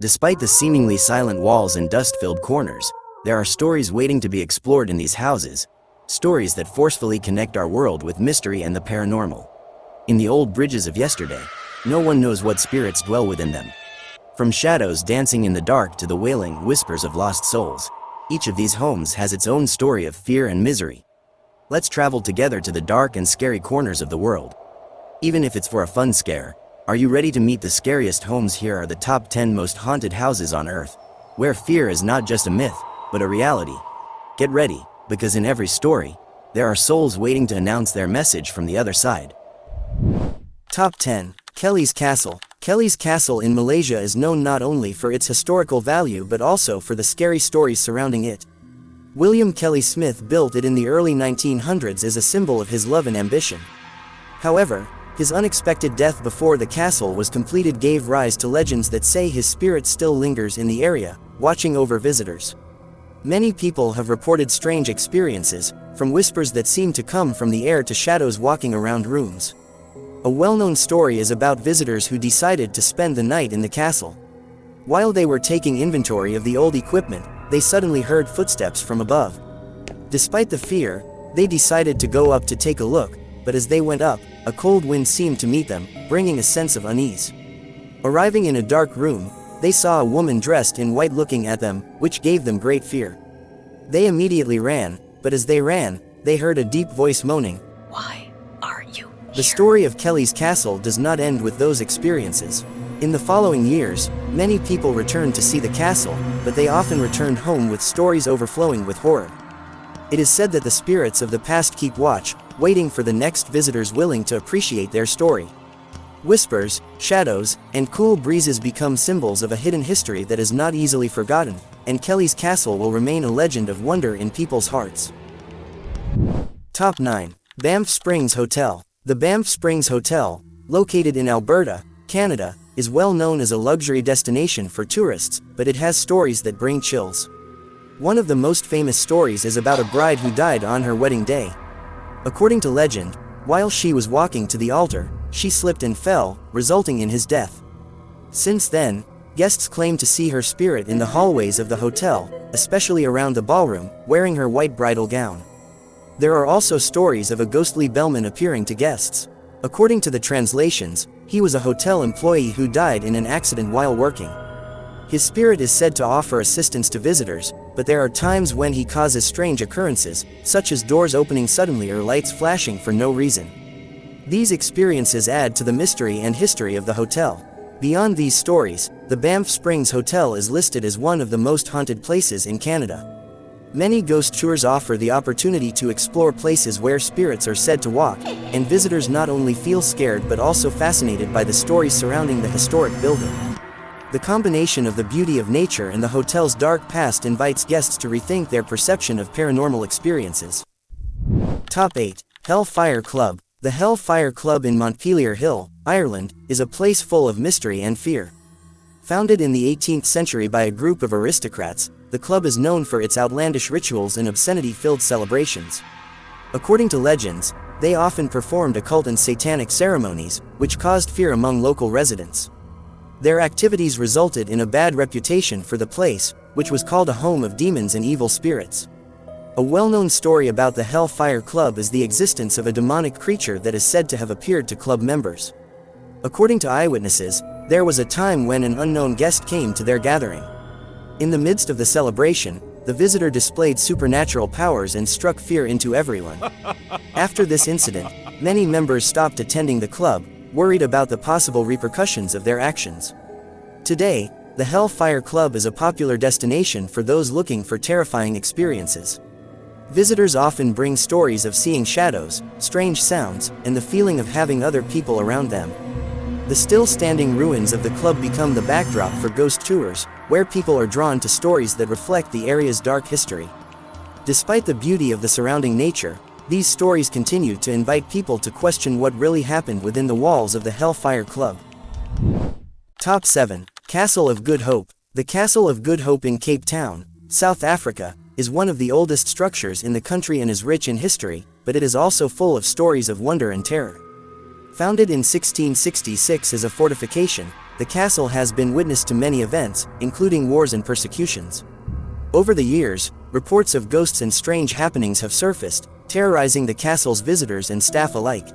Despite the seemingly silent walls and dust-filled corners, there are stories waiting to be explored in these houses, stories that forcefully connect our world with mystery and the paranormal. In the old bridges of yesterday, no one knows what spirits dwell within them. From shadows dancing in the dark to the wailing whispers of lost souls, each of these homes has its own story of fear and misery. Let's travel together to the dark and scary corners of the world. Even if it's for a fun scare, are you ready to meet the scariest homes? Here are the top 10 most haunted houses on Earth, where fear is not just a myth, but a reality. Get ready, because in every story, there are souls waiting to announce their message from the other side. Top 10. KELLIE'S Castle. KELLIE'S Castle in Malaysia is known not only for its historical value but also for the scary stories surrounding it. William Kelly Smith built it in the early 1900s as a symbol of his love and ambition. However, his unexpected death before the castle was completed gave rise to legends that say his spirit still lingers in the area, watching over visitors. Many people have reported strange experiences, from whispers that seem to come from the air to shadows walking around rooms. A well-known story is about visitors who decided to spend the night in the castle. While they were taking inventory of the old equipment, they suddenly heard footsteps from above. Despite the fear, they decided to go up to take a look, but as they went up, a cold wind seemed to meet them, bringing a sense of unease. Arriving in a dark room, they saw a woman dressed in white looking at them, which gave them great fear. They immediately ran, but as they ran, they heard a deep voice moaning, "Why are you here?" The story of KELLIE'S Castle does not end with those experiences. In the following years, many people returned to see the castle, but they often returned home with stories overflowing with horror. It is said that the spirits of the past keep watch, waiting for the next visitors willing to appreciate their story. Whispers, shadows, and cool breezes become symbols of a hidden history that is not easily forgotten, and KELLIE'S Castle will remain a legend of wonder in people's hearts. Top 9. Banff Springs Hotel. The Banff Springs Hotel, located in Alberta, Canada, is well known as a luxury destination for tourists, but it has stories that bring chills. One of the most famous stories is about a bride who died on her wedding day. According to legend, while she was walking to the altar, she slipped and fell, resulting in his death. Since then, guests claim to see her spirit in the hallways of the hotel, especially around the ballroom, wearing her white bridal gown. There are also stories of a ghostly bellman appearing to guests. According to the translations, he was a hotel employee who died in an accident while working. His spirit is said to offer assistance to visitors, but there are times when he causes strange occurrences, such as doors opening suddenly or lights flashing for no reason. These experiences add to the mystery and history of the hotel. Beyond these stories, the Banff Springs Hotel is listed as one of the most haunted places in Canada. Many ghost tours offer the opportunity to explore places where spirits are said to walk, and visitors not only feel scared but also fascinated by the stories surrounding the historic building. The combination of the beauty of nature and the hotel's dark past invites guests to rethink their perception of paranormal experiences. Top 8. Hellfire Club. The Hellfire Club in Montpelier Hill, Ireland, is a place full of mystery and fear. Founded in the 18th century by a group of aristocrats, the club is known for its outlandish rituals and obscenity-filled celebrations. According to legends, they often performed occult and satanic ceremonies, which caused fear among local residents. Their activities resulted in a bad reputation for the place, which was called a home of demons and evil spirits. A well-known story about the Hellfire Club is the existence of a demonic creature that is said to have appeared to club members. According to eyewitnesses, there was a time when an unknown guest came to their gathering. In the midst of the celebration, the visitor displayed supernatural powers and struck fear into everyone. After this incident, many members stopped attending the club, worried about the possible repercussions of their actions. Today, the Hellfire Club is a popular destination for those looking for terrifying experiences. Visitors often bring stories of seeing shadows, strange sounds, and the feeling of having other people around them. The still-standing ruins of the club become the backdrop for ghost tours, where people are drawn to stories that reflect the area's dark history. Despite the beauty of the surrounding nature, these stories continue to invite people to question what really happened within the walls of the Hellfire Club. Top 7. Castle of Good Hope. The Castle of Good Hope in Cape Town, South Africa, is one of the oldest structures in the country and is rich in history, but it is also full of stories of wonder and terror. Founded in 1666 as a fortification, The castle has been witness to many events, including wars and persecutions. Over the years, reports of ghosts and strange happenings have surfaced, terrorizing the castle's visitors and staff alike.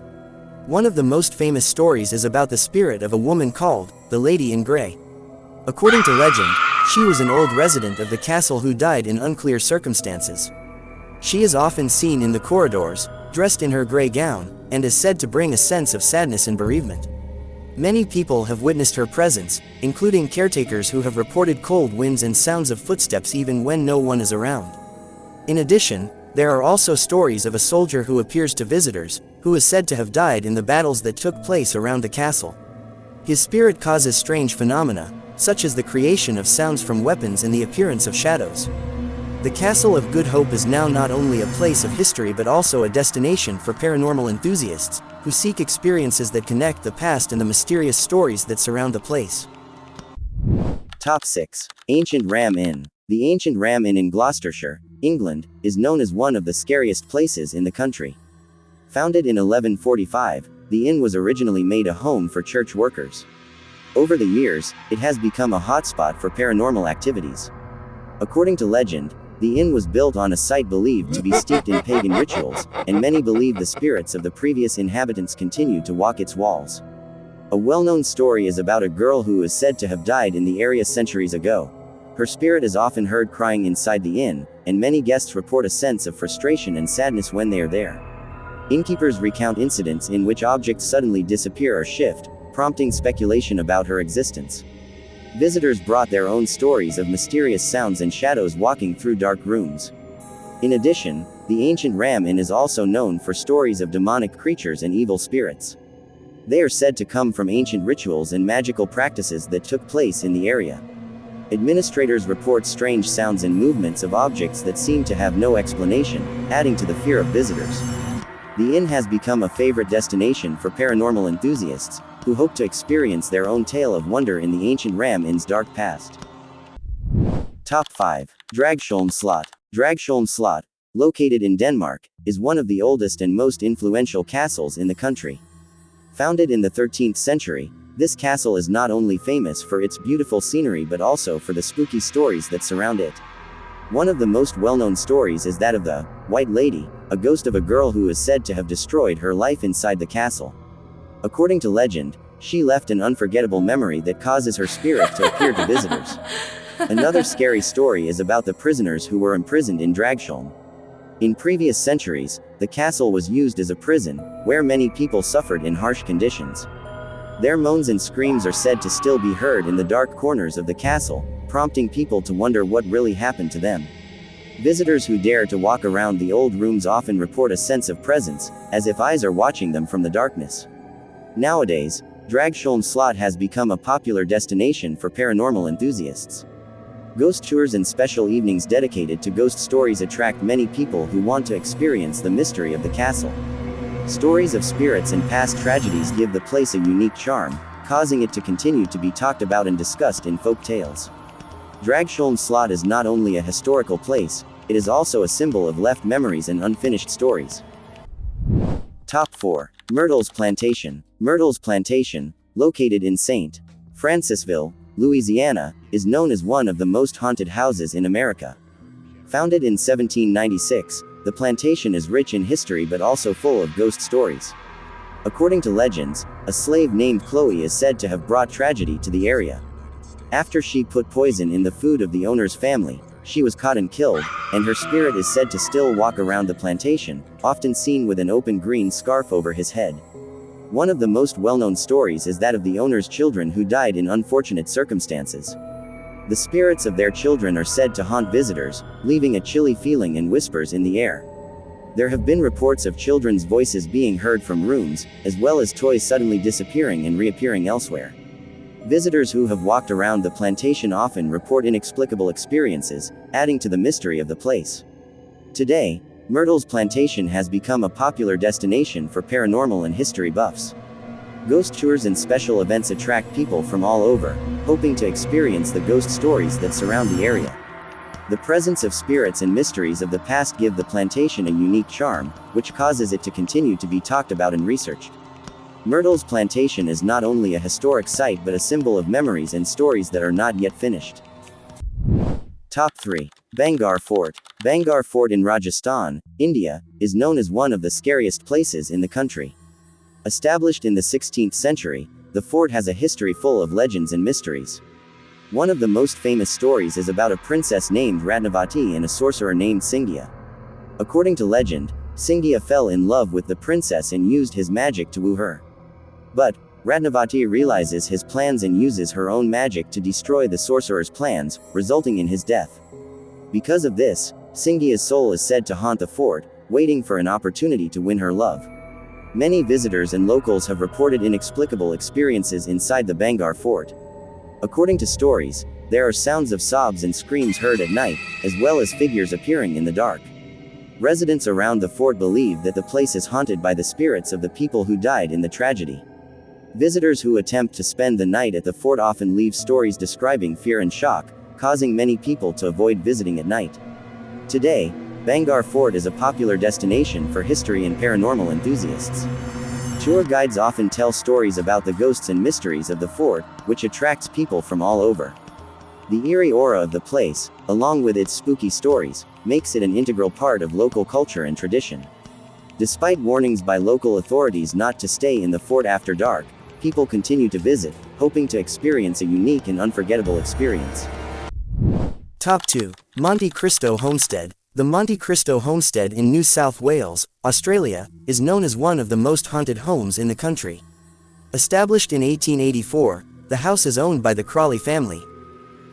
One of the most famous stories is about the spirit of a woman called the Lady in Grey. According to legend, she was an old resident of the castle who died in unclear circumstances. She is often seen in the corridors, dressed in her gray gown, and is said to bring a sense of sadness and bereavement. Many people have witnessed her presence, including caretakers who have reported cold winds and sounds of footsteps even when no one is around. In addition, there are also stories of a soldier who appears to visitors, who is said to have died in the battles that took place around the castle. His spirit causes strange phenomena, such as the creation of sounds from weapons and the appearance of shadows. The Castle of Good Hope is now not only a place of history but also a destination for paranormal enthusiasts, who seek experiences that connect the past and the mysterious stories that surround the place. Top 6. Ancient Ram Inn. The Ancient Ram Inn in Gloucestershire, England, is known as one of the scariest places in the country. Founded in 1145, the inn was originally made a home for church workers. Over the years, it has become a hotspot for paranormal activities. According to legend, the inn was built on a site believed to be steeped in pagan rituals, and many believe the spirits of the previous inhabitants continue to walk its walls. A well-known story is about a girl who is said to have died in the area centuries ago. Her spirit is often heard crying inside the inn, and many guests report a sense of frustration and sadness when they are there. Innkeepers recount incidents in which objects suddenly disappear or shift, prompting speculation about her existence. Visitors brought their own stories of mysterious sounds and shadows walking through dark rooms. In addition, the Ancient Ram Inn is also known for stories of demonic creatures and evil spirits. They are said to come from ancient rituals and magical practices that took place in the area. Administrators report strange sounds and movements of objects that seem to have no explanation, adding to the fear of visitors. The inn has become a favorite destination for paranormal enthusiasts, who hope to experience their own tale of wonder in the Ancient Ram Inn's dark past. Top 5. Dragsholm Slot. Dragsholm Slot, located in Denmark, is one of the oldest and most influential castles in the country. Founded in the 13th century, this castle is not only famous for its beautiful scenery but also for the spooky stories that surround it. One of the most well-known stories is that of the White Lady, a ghost of a girl who is said to have destroyed her life inside the castle. According to legend, she left an unforgettable memory that causes her spirit to appear to visitors. Another scary story is about the prisoners who were imprisoned in Dragsholm. In previous centuries, the castle was used as a prison, where many people suffered in harsh conditions. Their moans and screams are said to still be heard in the dark corners of the castle, prompting people to wonder what really happened to them. Visitors who dare to walk around the old rooms often report a sense of presence, as if eyes are watching them from the darkness. Nowadays, Dragsholm Slot has become a popular destination for paranormal enthusiasts. Ghost tours and special evenings dedicated to ghost stories attract many people who want to experience the mystery of the castle. Stories of spirits and past tragedies give the place a unique charm, causing it to continue to be talked about and discussed in folk tales. Dragsholm Slot is not only a historical place, it is also a symbol of left memories and unfinished stories. Top 4. Myrtles Plantation. Myrtles Plantation, located in St. Francisville, Louisiana, is known as one of the most haunted houses in America. Founded in 1796, the plantation is rich in history but also full of ghost stories. According to legends, a slave named Chloe is said to have brought tragedy to the area. After she put poison in the food of the owner's family, she was caught and killed, and her spirit is said to still walk around the plantation, often seen with an open green scarf over his head. One of the most well-known stories is that of the owner's children who died in unfortunate circumstances. The spirits of their children are said to haunt visitors, leaving a chilly feeling and whispers in the air. There have been reports of children's voices being heard from rooms, as well as toys suddenly disappearing and reappearing elsewhere. Visitors who have walked around the plantation often report inexplicable experiences, adding to the mystery of the place. Today, Myrtles Plantation has become a popular destination for paranormal and history buffs. Ghost tours and special events attract people from all over, hoping to experience the ghost stories that surround the area. The presence of spirits and mysteries of the past give the plantation a unique charm, which causes it to continue to be talked about and researched. Myrtles Plantation is not only a historic site but a symbol of memories and stories that are not yet finished. Top 3. Bangar Fort. Bangar Fort in Rajasthan, India, is known as one of the scariest places in the country. Established in the 16th century, the fort has a history full of legends and mysteries. One of the most famous stories is about a princess named Ratnavati and a sorcerer named Singhiya. According to legend, Singhiya fell in love with the princess and used his magic to woo her. But Ratnavati realizes his plans and uses her own magic to destroy the sorcerer's plans, resulting in his death. Because of this, Singhiya's soul is said to haunt the fort, waiting for an opportunity to win her love. Many visitors and locals have reported inexplicable experiences inside the Bangar Fort. According to stories, there are sounds of sobs and screams heard at night, as well as figures appearing in the dark. Residents around the fort believe that the place is haunted by the spirits of the people who died in the tragedy. Visitors who attempt to spend the night at the fort often leave stories describing fear and shock, causing many people to avoid visiting at night. Today, Bangar Fort is a popular destination for history and paranormal enthusiasts. Tour guides often tell stories about the ghosts and mysteries of the fort, which attracts people from all over. The eerie aura of the place, along with its spooky stories, makes it an integral part of local culture and tradition. Despite warnings by local authorities not to stay in the fort after dark, people continue to visit, hoping to experience a unique and unforgettable experience. Top 2. Monte Christo Homestead. The Monte Christo Homestead in New South Wales, Australia, is known as one of the most haunted homes in the country. Established in 1884, the house is owned by the Crawley family.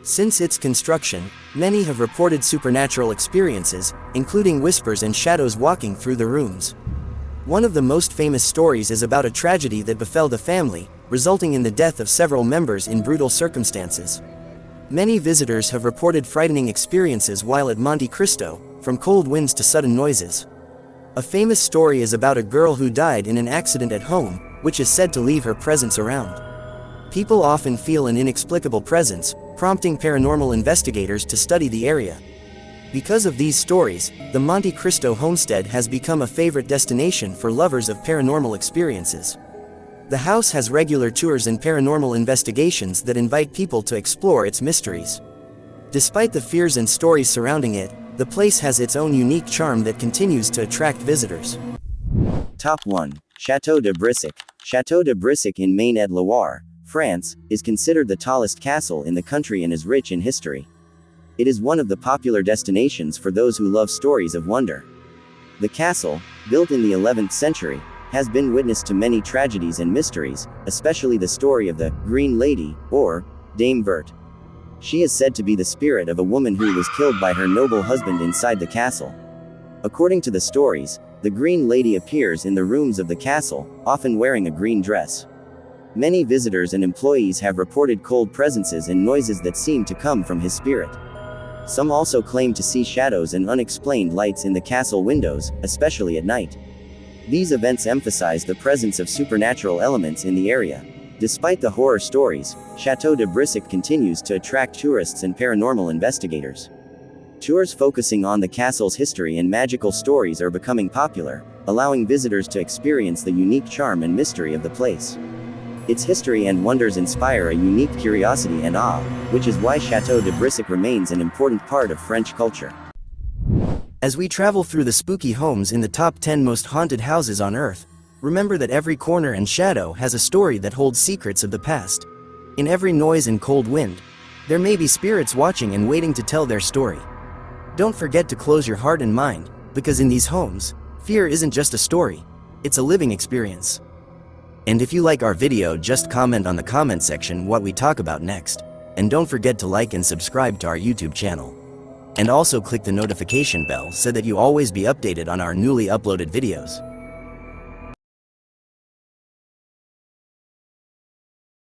Since its construction, many have reported supernatural experiences, including whispers and shadows walking through the rooms. One of the most famous stories is about a tragedy that befell the family, resulting in the death of several members in brutal circumstances. Many visitors have reported frightening experiences while at Monte Christo, from cold winds to sudden noises. A famous story is about a girl who died in an accident at home, which is said to leave her presence around. People often feel an inexplicable presence, prompting paranormal investigators to study the area. Because of these stories, the Monte Christo Homestead has become a favorite destination for lovers of paranormal experiences. The house has regular tours and paranormal investigations that invite people to explore its mysteries. Despite the fears and stories surrounding it, the place has its own unique charm that continues to attract visitors. Top 1. Chateau de Buisson. Chateau de Buisson in MAINE-ET-LOIRE, France, is considered the tallest castle in the country and is rich in history. It is one of the popular destinations for those who love stories of wonder. The castle, built in the 11th century, has been witness to many tragedies and mysteries, especially the story of the Green Lady, or Dame Verte. She is said to be the spirit of a woman who was killed by her noble husband inside the castle. According to the stories, the Green Lady appears in the rooms of the castle, often wearing a green dress. Many visitors and employees have reported cold presences and noises that seem to come from his spirit. Some also claim to see shadows and unexplained lights in the castle windows, especially at night. These events emphasize the presence of supernatural elements in the area. Despite the horror stories, Chateau de Buisson continues to attract tourists and paranormal investigators. Tours focusing on the castle's history and magical stories are becoming popular, allowing visitors to experience the unique charm and mystery of the place. Its history and wonders inspire a unique curiosity and awe, which is why Chateau de Buisson remains an important part of French culture. As we travel through the spooky homes in the top 10 most haunted houses on Earth, remember that every corner and shadow has a story that holds secrets of the past. In every noise and cold wind, there may be spirits watching and waiting to tell their story. Don't forget to close your heart and mind, because in these homes, fear isn't just a story, it's a living experience. And if you like our video, just comment on the comment section what we talk about next. And don't forget to like and subscribe to our YouTube channel. And also click the notification bell so that you always be updated on our newly uploaded videos.